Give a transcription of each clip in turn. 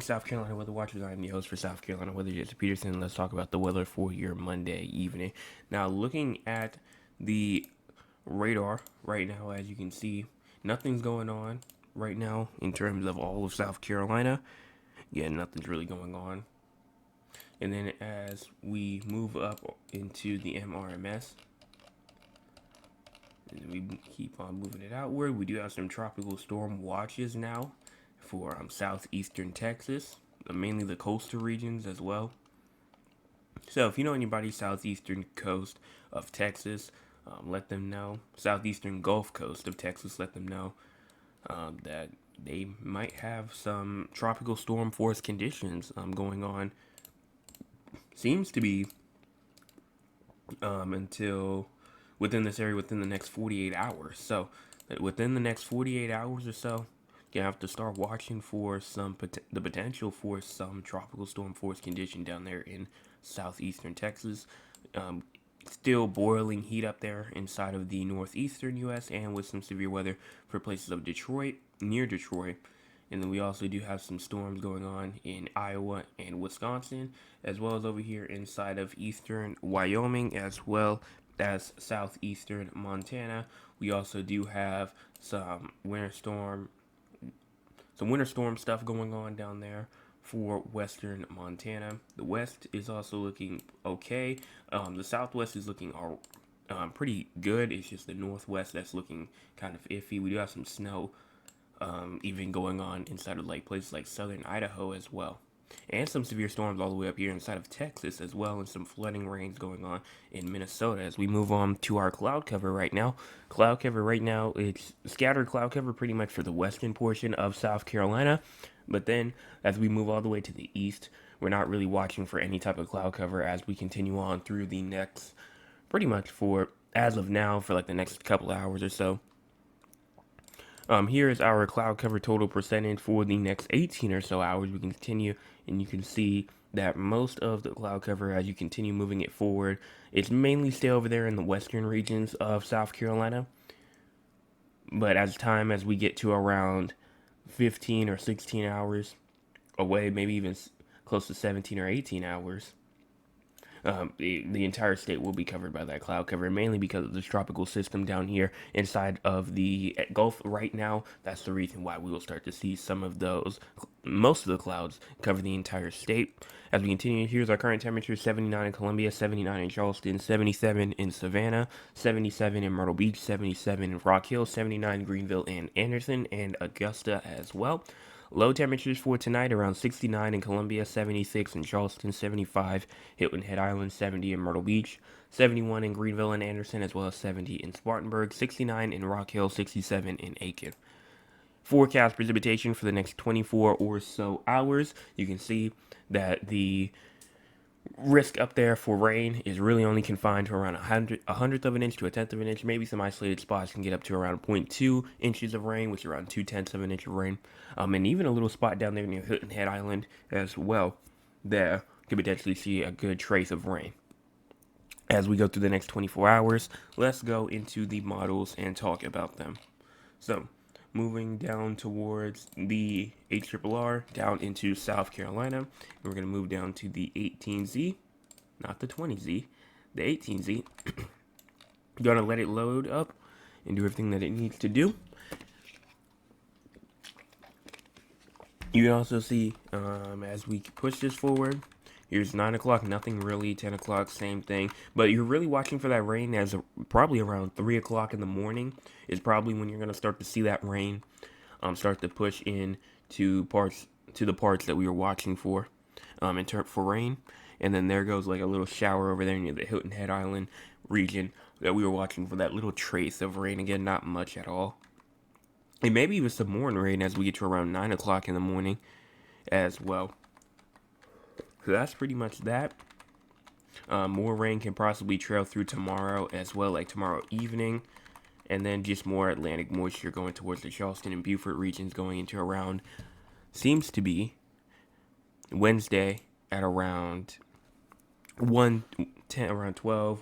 South Carolina Weather Watchers. I'm the host for South Carolina Weather, Jesse Peterson. Let's talk about the weather for your Monday evening. Now, looking at the radar right now, as you can see, nothing's going on right now in terms of all of South Carolina. Yeah, nothing's really going on. And then as we move up into the MRMS, we keep on moving it outward. We do have some tropical storm watches now for southeastern Texas, mainly the coastal regions as well. So if you know anybody southeastern coast of Texas, let them know. Southeastern Gulf Coast of Texas, let them know that they might have some tropical storm force conditions going on. Seems to be until within this area within the next 48 hours. So within the next 48 hours or so, you have to start watching for the potential for some tropical storm force condition down there in southeastern Texas. Still boiling heat up there inside of the northeastern U.S. and with some severe weather for places of Detroit, near Detroit. And then we also do have some storms going on in Iowa and Wisconsin, as well as over here inside of eastern Wyoming, as well as southeastern Montana. We also do have some winter storm stuff going on down there for western Montana. The west is also looking okay. The southwest is looking pretty good. It's just the northwest that's looking kind of iffy. We do have some snow even going on inside of places like southern Idaho as well. And some severe storms all the way up here inside of Texas as well, and some flooding rains going on in Minnesota. As we move on to our cloud cover right now, it's scattered cloud cover pretty much for the western portion of South Carolina. But then as we move all the way to the east, we're not really watching for any type of cloud cover as we continue on through the next, pretty much for, as of now, for like the next couple of hours or so. Here is our cloud cover total percentage for the next 18 or so hours. We can continue, and you can see that most of the cloud cover, as you continue moving it forward, it's mainly stay over there in the western regions of South Carolina. But as we get to around 15 or 16 hours away, maybe even close to 17 or 18 hours, the entire state will be covered by that cloud cover, mainly because of this tropical system down here inside of the Gulf right now. That's the reason why we will start to see most of the clouds cover the entire state. As we continue, here's our current temperature: 79 in Columbia, 79 in Charleston, 77 in Savannah, 77 in Myrtle Beach, 77 in Rock Hill, 79 in Greenville and Anderson, and Augusta as well. Low temperatures for tonight around 69 in Columbia, 76 in Charleston, 75 Hilton Head Island, 70 in Myrtle Beach, 71 in Greenville and Anderson, as well as 70 in Spartanburg, 69 in Rock Hill, 67 in Aiken. Forecast precipitation for the next 24 or so hours. You can see that the risk up there for rain is really only confined to around a hundredth of an inch to a tenth of an inch. Maybe some isolated spots can get up to around 0.2 inches of rain, which is around 2/10 of an inch of rain. And even a little spot down there near Hilton Head Island as well, there could potentially see a good trace of rain. As we go through the next 24 hours, let's go into the models and talk about them. So, moving down towards the HRRR, down into South Carolina. We're going to move down to the 18Z, not the 20Z, the 18Z. Going to let it load up and do everything that it needs to do. You can also see, as we push this forward, here's 9 o'clock, nothing really. 10 o'clock, same thing. But you're really watching for that rain as probably around 3 o'clock in the morning is probably when you're going to start to see that rain start to push in to the parts that we were watching for for rain. And then there goes like a little shower over there near the Hilton Head Island region that we were watching for that little trace of rain. Again, not much at all. And maybe even some more rain as we get to around 9 o'clock in the morning as well. So that's pretty much that. More rain can possibly trail through tomorrow as well, like tomorrow evening. And then just more Atlantic moisture going towards the Charleston and Beaufort regions going into around, seems to be Wednesday at around 12,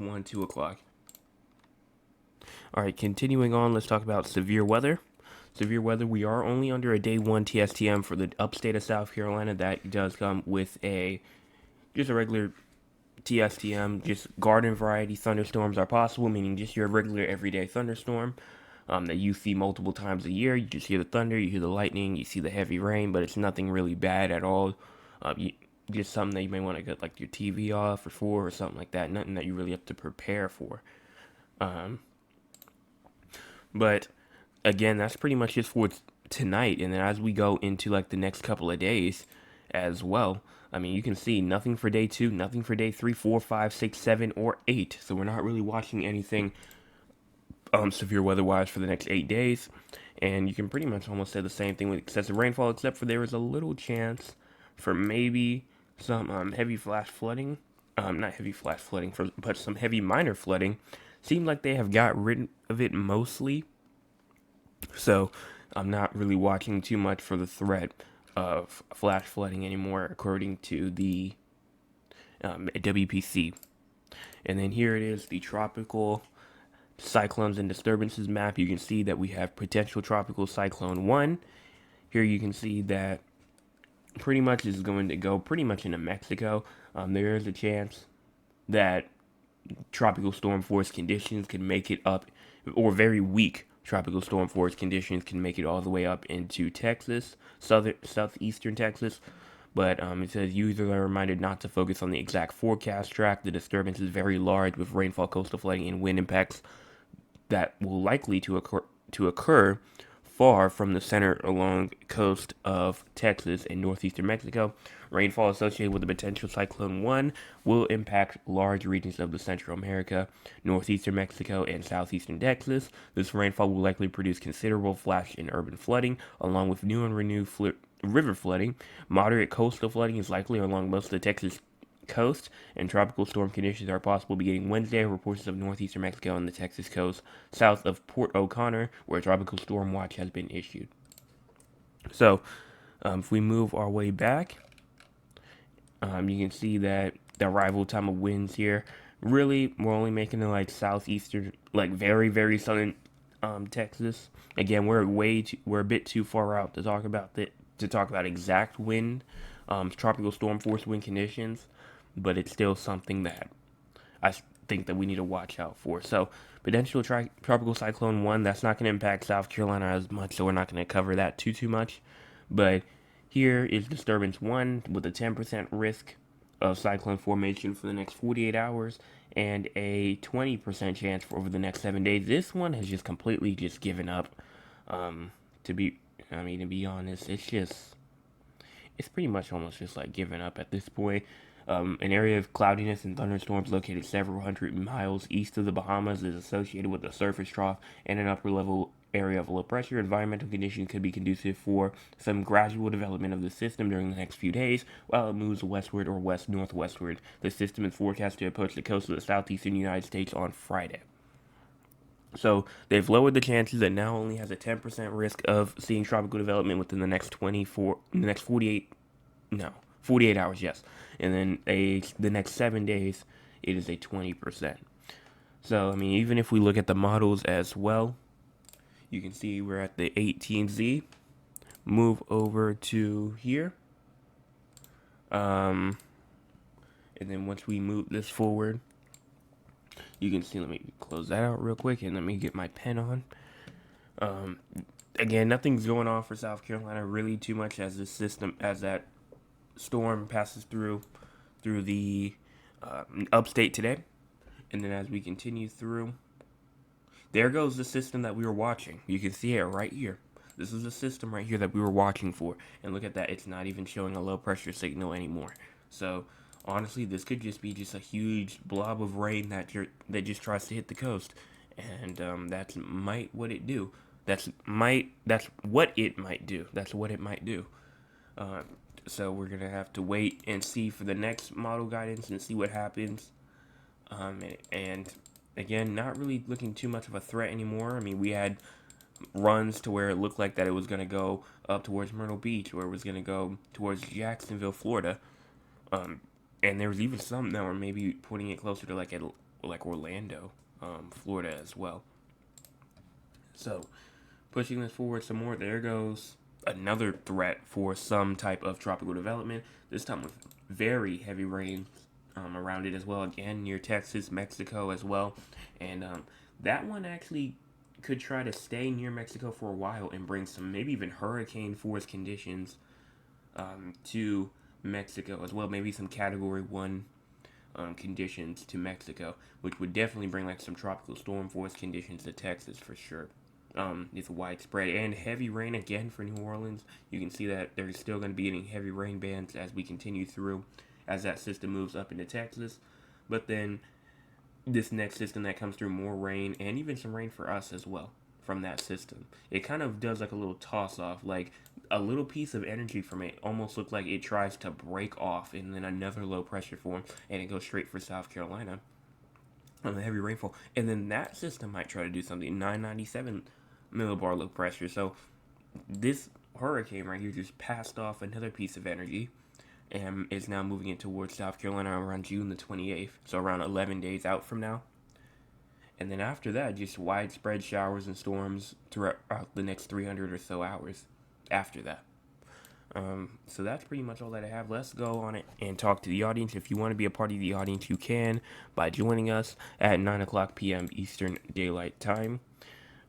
1, 2 o'clock. All right, continuing on, let's talk about severe weather. severe weather. We are only under a day 1 TSTM for the upstate of South Carolina. That does come with just a regular TSTM. Just garden variety thunderstorms are possible, meaning just your regular everyday thunderstorm that you see multiple times a year. You just hear the thunder, you hear the lightning, you see the heavy rain, but it's nothing really bad at all. Just something that you may want to get like your TV off or for or something like that. Nothing that you really have to prepare for. But again, that's pretty much just for tonight. And then as we go into like the next couple of days as well, I mean, you can see nothing for day 2, nothing for day 3, 4, 5, 6, 7, or 8. So we're not really watching anything severe weather-wise for the next 8 days. And you can pretty much almost say the same thing with excessive rainfall, except for there is a little chance for maybe some heavy flash flooding. Not heavy flash flooding, but some heavy minor flooding. Seemed like they have got rid of it mostly. So I'm not really watching too much for the threat of flash flooding anymore, according to the WPC. And then here it is, the tropical cyclones and disturbances map. You can see that we have potential tropical cyclone 1. Here you can see that pretty much is going to go pretty much into Mexico. There is a chance that tropical storm force conditions can make it up, or very weak tropical storm force conditions can make it all the way up into Texas, southeastern Texas. But it says users are reminded not to focus on the exact forecast track. The disturbance is very large with rainfall, coastal flooding, and wind impacts that will likely to occur far from the center along coast of Texas and northeastern Mexico. Rainfall associated with the potential Cyclone 1 will impact large regions of the Central America, northeastern Mexico, and southeastern Texas. This rainfall will likely produce considerable flash and urban flooding, along with new and renewed river flooding. Moderate coastal flooding is likely along most of the Texas coast, and tropical storm conditions are possible beginning Wednesday. Reports of northeastern Mexico and the Texas coast south of Port O'Connor, where a tropical storm watch has been issued. So, if we move our way back, you can see that the arrival time of winds here, really, we're only making it like southeastern, like very, very southern Texas. Again, we're a bit too far out to talk about exact wind, tropical storm force wind conditions, but it's still something that I think that we need to watch out for. So, potential tropical cyclone 1, that's not going to impact South Carolina as much, so we're not going to cover that too much. But here is disturbance 1 with a 10% risk of cyclone formation for the next 48 hours and a 20% chance for over the next 7 days. This one has just completely just given up. To be honest, it's pretty much almost just like giving up at this point. An area of cloudiness and thunderstorms located several hundred miles east of the Bahamas is associated with a surface trough and an upper level area of low pressure. Environmental conditions could be conducive for some gradual development of the system during the next few days while it moves westward or west-northwestward. The system is forecast to approach the coast of the southeastern United States on Friday. So they've lowered the chances and now only has a 10% risk of seeing tropical development within the next 48 hours, yes. And then the next 7 days, it is a 20%. So, I mean, even if we look at the models as well, you can see we're at the 18Z. Move over to here. And then once we move this forward, you can see, let me close that out real quick and let me get my pen on. Again, nothing's going on for South Carolina really too much as that storm passes through the upstate today. And then as we continue through, there goes the system that we were watching. You can see it right here. This is the system right here that we were watching for. And look at that, it's not even showing a low pressure signal anymore. So honestly, this could just be a huge blob of rain that just tries to hit the coast, and that's what it do. That's what it might do. That's what it might do. So we're gonna have to wait and see for the next model guidance and see what happens. And again, not really looking too much of a threat anymore. I mean, we had runs to where it looked like that it was gonna go up towards Myrtle Beach, or it was gonna go towards Jacksonville, Florida. And there was even some that were maybe putting it closer to like Orlando, Florida as well. So Pushing this forward some more, there goes another threat for some type of tropical development, this time with very heavy rain around it as well, again near Texas, Mexico as well. And that one actually could try to stay near Mexico for a while and bring some maybe even hurricane force conditions to Mexico as well, maybe some category 1 conditions to Mexico, which would definitely bring like some tropical storm force conditions to Texas for sure. It's widespread and heavy rain again for New Orleans. You can see that there's still going to be getting heavy rain bands as we continue through, as that system moves up into Texas. But then this next system that comes through, more rain and even some rain for us as well from that system. It kind of does like a little toss off, like a little piece of energy from it almost looks like it tries to break off, and then another low pressure form, and it goes straight for South Carolina on the heavy rainfall. And then that system might try to do something, 997 millibar low pressure. So this hurricane right here just passed off another piece of energy and is now moving it towards South Carolina around June the 28th, so around 11 days out from now. And then after that, just widespread showers and storms throughout the next 300 or so hours after that. So that's pretty much all that I have. Let's go on it and talk to the audience. If you want to be a part of the audience, you can by joining us at 9 o'clock p.m. Eastern Daylight Time.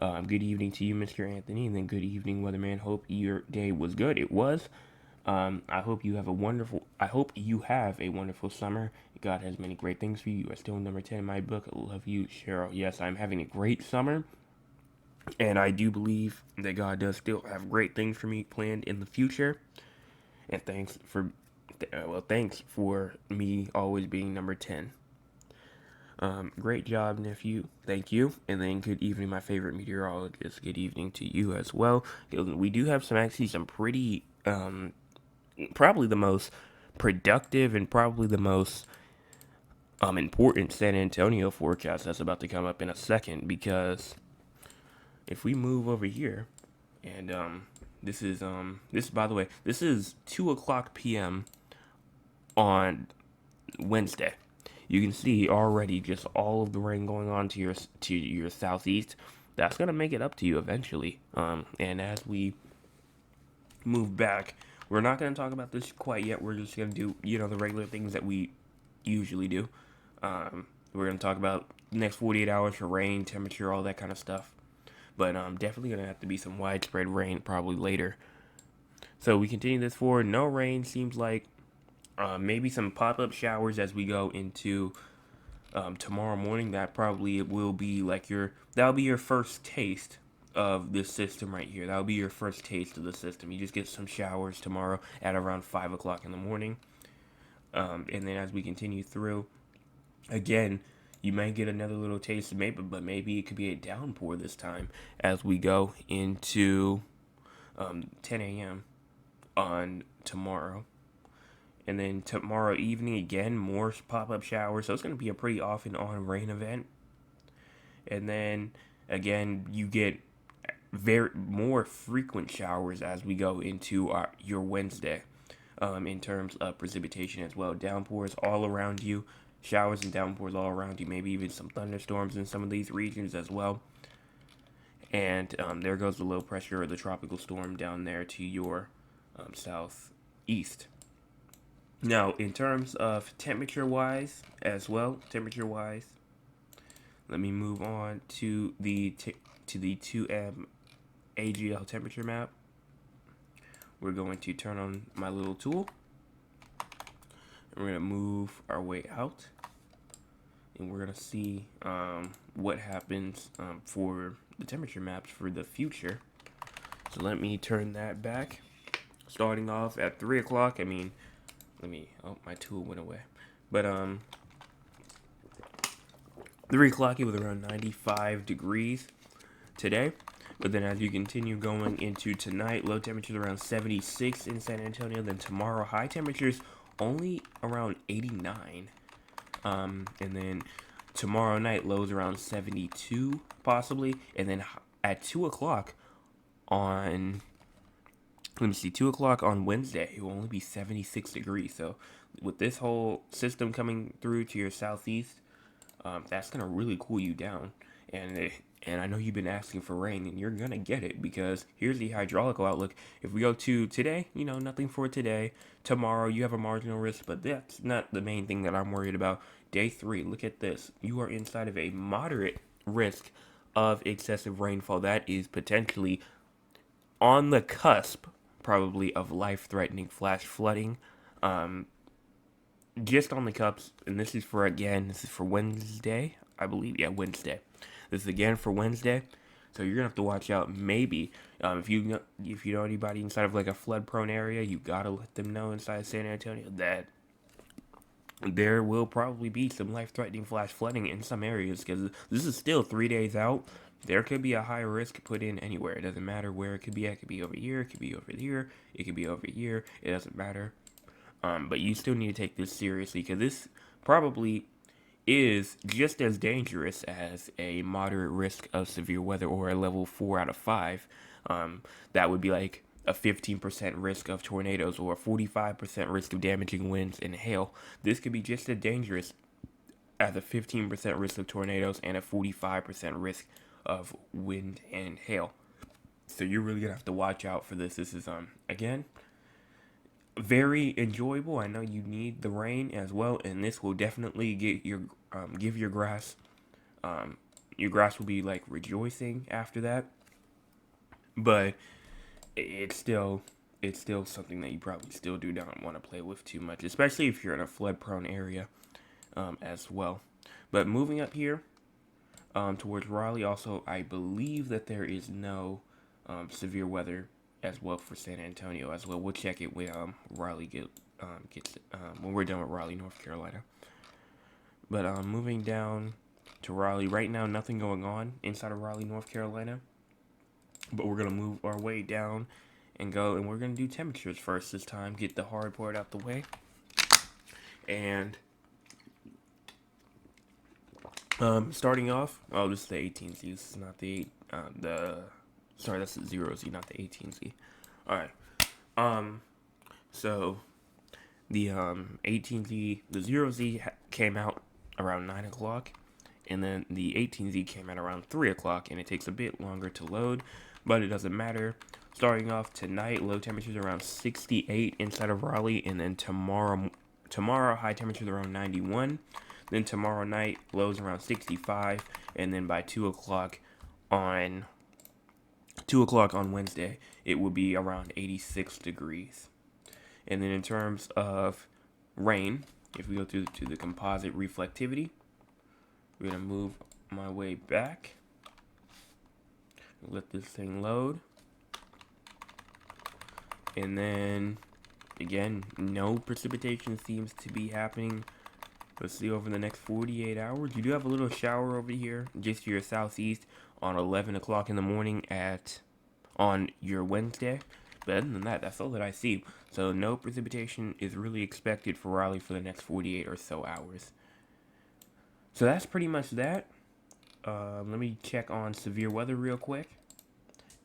Good evening to you, Mr. Anthony, and then good evening, Weatherman. Hope your day was good. It was. I hope you have a wonderful summer. God has many great things for you. You are still number 10 in my book. I love you, Cheryl. Yes, I'm having a great summer. And I do believe that God does still have great things for me planned in the future. And thanks for me always being number 10. Great job, nephew. Thank you. And then good evening, my favorite meteorologist. Good evening to you as well. We do have some pretty, probably the most productive and probably the most important San Antonio forecast that's about to come up in a second, because if we move over here, and by the way, this is 2 o'clock p.m. on Wednesday. You can see already just all of the rain going on to your southeast. That's gonna make it up to you eventually. And as we move back, we're not gonna talk about this quite yet. We're just gonna do the regular things that we usually do. We're gonna talk about the next 48 hours for rain, temperature, all that kind of stuff. But definitely gonna have to be some widespread rain probably later. So we continue this forward. No rain seems like. Maybe some pop-up showers as we go into tomorrow morning. That probably will be like that'll be your first taste of this system right here. That'll be your first taste of the system. You just get some showers tomorrow at around 5 o'clock in the morning. And then as we continue through, again, you might get another little taste, but maybe it could be a downpour this time as we go into 10 a.m. on tomorrow. And then tomorrow evening, again, more pop-up showers. So it's going to be a pretty off and on rain event. And then, again, you get more frequent showers as we go into your Wednesday in terms of precipitation as well. Downpours all around you. Showers and downpours all around you. Maybe even some thunderstorms in some of these regions as well. And there goes the low pressure or the tropical storm down there to your southeast. Now, in terms of temperature-wise as well, let me move on to the 2M AGL temperature map. We're going to turn on my little tool. And we're going to move our way out. And we're going to see what happens for the temperature maps for the future. So let me turn that back. Starting off at 3 o'clock, my tool went away. But 3 o'clock, it was around 95 degrees today. But then as you continue going into tonight, low temperatures around 76 in San Antonio. Then tomorrow, high temperatures only around 89. And then tomorrow night, lows around 72 possibly. And then at 2 o'clock on 2 o'clock on Wednesday, it will only be 76 degrees. So with this whole system coming through to your southeast, that's going to really cool you down. And And I know you've been asking for rain, and you're going to get it because here's the hydraulical outlook. If we go to today, nothing for today. Tomorrow, you have a marginal risk, but that's not the main thing that I'm worried about. Day 3, look at this. You are inside of a moderate risk of excessive rainfall. That is potentially on the cusp, probably, of life-threatening flash flooding. Um, just on the cups, and this is for Wednesday, I believe. Yeah, Wednesday. This is again for Wednesday, so you're gonna have to watch out. Maybe if you know anybody inside of like a flood-prone area, you gotta let them know inside San Antonio that there will probably be some life-threatening flash flooding in some areas because this is still 3 days out. There could be a high risk put in anywhere. It doesn't matter where it could be. It could be over here. It could be over here. It could be over here. It doesn't matter. But you still need to take this seriously because this probably is just as dangerous as a moderate risk of severe weather or a level 4 out of 5. That would be like a 15% risk of tornadoes or a 45% risk of damaging winds and hail. This could be just as dangerous as a 15% risk of tornadoes and a 45% risk of wind and hail. So you're really gonna have to watch out for this. This is again very enjoyable. I know you need the rain as well, and this will definitely get give your grass. Your grass will be like rejoicing after that, but it's still something that you probably still do not want to play with too much, especially if you're in a flood-prone area as well. But moving up here towards Raleigh, also I believe that there is no severe weather as well for San Antonio as well. We'll check it when Raleigh gets when we're done with Raleigh, North Carolina. But moving down to Raleigh right now, nothing going on inside of Raleigh, North Carolina. But we're gonna move our way down and we're gonna do temperatures first this time. Get the hard part out the way. And starting off, this is the 18Z. This is not that's the 0Z, not the 18Z. Alright. So the 18Z, the 0Z came out around 9 o'clock, and then the 18Z came out around 3 o'clock, and it takes a bit longer to load, but it doesn't matter. Starting off tonight, low temperatures around 68 inside of Raleigh, and then tomorrow high temperatures around 91. Then tomorrow night, lows around 65, and then by 2 o'clock on Wednesday, it will be around 86 degrees. And then in terms of rain, if we go to the composite reflectivity, we're going to move my way back. Let this thing load. And then, again, no precipitation seems to be happening. Let's see, over the next 48 hours. You do have a little shower over here, just to your southeast, on 11 o'clock in the morning on your Wednesday. But other than that, that's all that I see. So no precipitation is really expected for Raleigh for the next 48 or so hours. So that's pretty much that. Let me check on severe weather real quick.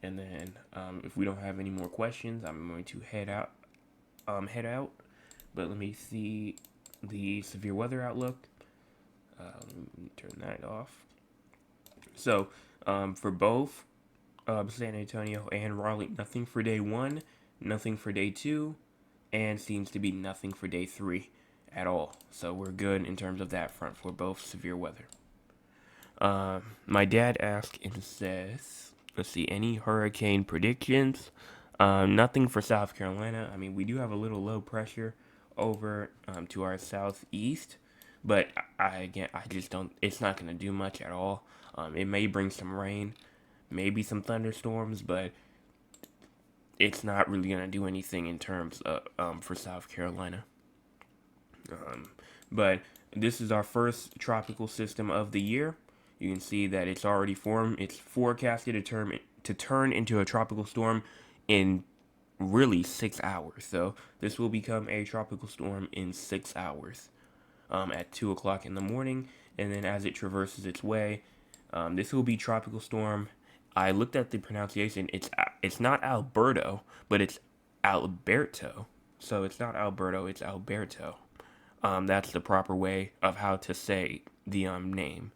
And then if we don't have any more questions, I'm going to head out. But let me see the severe weather outlook. Let me turn that off. So for both San Antonio and Raleigh, nothing for day 1, nothing for day 2, and seems to be nothing for day 3 at all. So we're good in terms of that front for both severe weather. My dad asked and says, let's see, any hurricane predictions? Nothing for South Carolina. I mean, we do have a little low pressure over to our southeast, but I just don't, it's not going to do much at all. It may bring some rain, maybe some thunderstorms, but it's not really going to do anything in terms of for South Carolina. But this is our first tropical system of the year. You can see that it's already formed. It's forecasted to turn into a tropical storm in really 6 hours. So this will become a tropical storm in 6 hours at 2 o'clock in the morning. And then as it traverses its way, this will be tropical storm. I looked at the pronunciation. It's not Alberto, but it's Alberto. So it's not Alberto, it's Alberto. That's the proper way of how to say the name.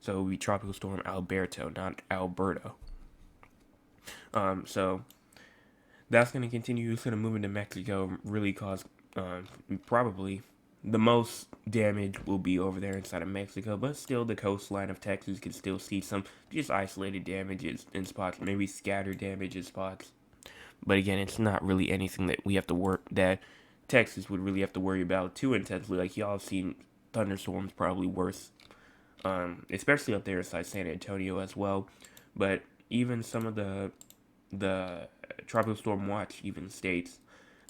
So it will be Tropical Storm Alberto, not Alberto. So that's going to continue. It's going to move into Mexico, really cause probably the most damage will be over there inside of Mexico, but still the coastline of Texas can still see some just isolated damages in spots, maybe scattered damage in spots. But again, it's not really anything that we have to work that Texas would really have to worry about too intensely. Like y'all have seen thunderstorms probably worse, especially up there inside San Antonio as well. But even some of the tropical storm watch even states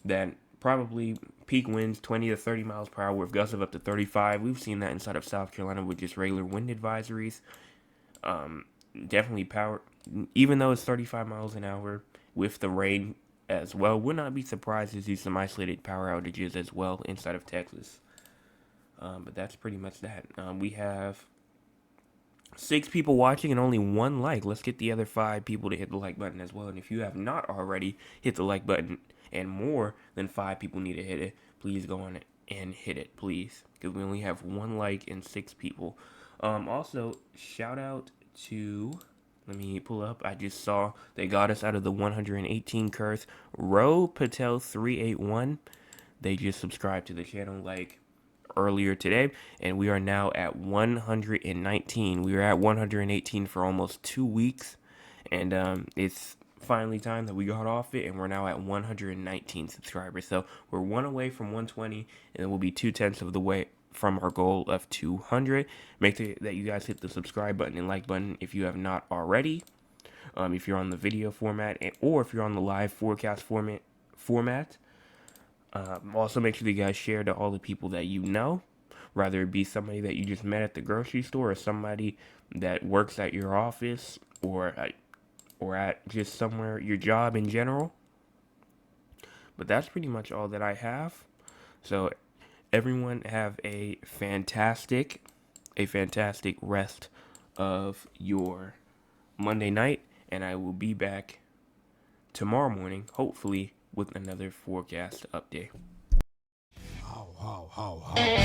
that probably peak winds 20 to 30 miles per hour with gusts of up to 35. We've seen that inside of South Carolina with just regular wind advisories. Definitely power, even though it's 35 miles an hour with the rain as well. Would not be surprised to see some isolated power outages as well inside of Texas. But that's pretty much that. We have 6 people watching and only 1 like. Let's get the other 5 people to hit the like button as well. And if you have not already hit the like button and more than 5 people need to hit it, please go on it and hit it, please. Because we only have 1 like and 6 people. Also, shout out to, let me pull up. I just saw they got us out of the 118 curse. Ro Patel 381. They just subscribed to the channel like earlier today, and we are now at 119. We were at 118 for almost 2 weeks, and it's finally time that we got off it, and we're now at 119 subscribers. So we're 1 away from 120, and it will be 2/10 of the way from our goal of 200. Make sure that you guys hit the subscribe button and like button if you have not already. If you're on the video format, or if you're on the live forecast format. Also, make sure you guys share to all the people that you know, rather it be somebody that you just met at the grocery store, or somebody that works at your office, or at just somewhere, your job in general. But that's pretty much all that I have. So everyone have a fantastic rest of your Monday night, and I will be back tomorrow morning, hopefully, with another forecast update. How, how, how.